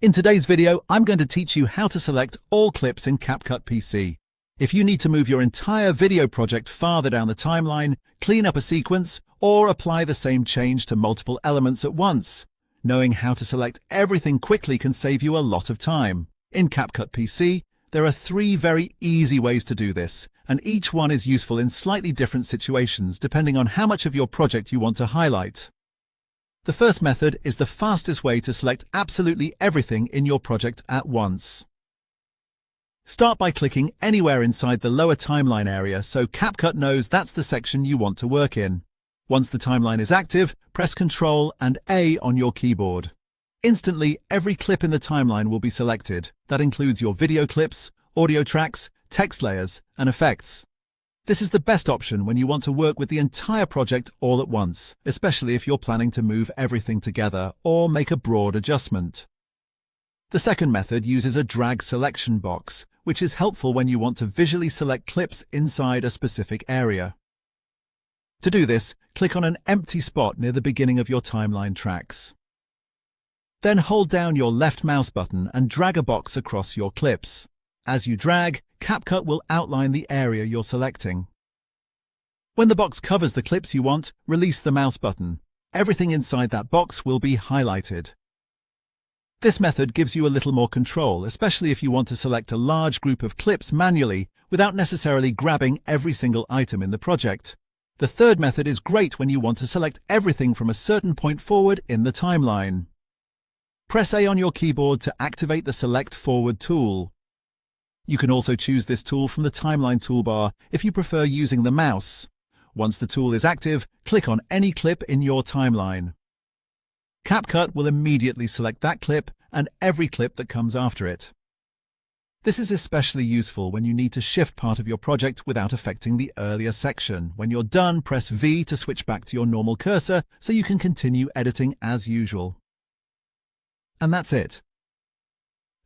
In today's video, I'm going to teach you how to select all clips in CapCut PC. If you need to move your entire video project farther down the timeline, clean up a sequence, or apply the same change to multiple elements at once, knowing how to select everything quickly can save you a lot of time. In CapCut PC, there are 3 very easy ways to do this, and each one is useful in slightly different situations depending on how much of your project you want to highlight. The first method is the fastest way to select absolutely everything in your project at once. Start by clicking anywhere inside the lower timeline area so CapCut knows that's the section you want to work in. Once the timeline is active, press Ctrl and A on your keyboard. Instantly, every clip in the timeline will be selected. That includes your video clips, audio tracks, text layers, and effects. This is the best option when you want to work with the entire project all at once, especially if you're planning to move everything together or make a broad adjustment. The second method uses a drag selection box, which is helpful when you want to visually select clips inside a specific area. To do this, click on an empty spot near the beginning of your timeline tracks. Then hold down your left mouse button and drag a box across your clips. As you drag, CapCut will outline the area you're selecting. When the box covers the clips you want, release the mouse button. Everything inside that box will be highlighted. This method gives you a little more control, especially if you want to select a large group of clips manually without necessarily grabbing every single item in the project. The third method is great when you want to select everything from a certain point forward in the timeline. Press A on your keyboard to activate the Select Forward tool. You can also choose this tool from the timeline toolbar if you prefer using the mouse. Once the tool is active, click on any clip in your timeline. CapCut will immediately select that clip and every clip that comes after it. This is especially useful when you need to shift part of your project without affecting the earlier section. When you're done, press V to switch back to your normal cursor so you can continue editing as usual. And that's it.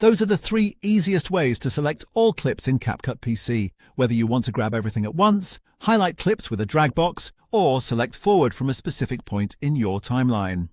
Those are the 3 easiest ways to select all clips in CapCut PC, whether you want to grab everything at once, highlight clips with a drag box, or select forward from a specific point in your timeline.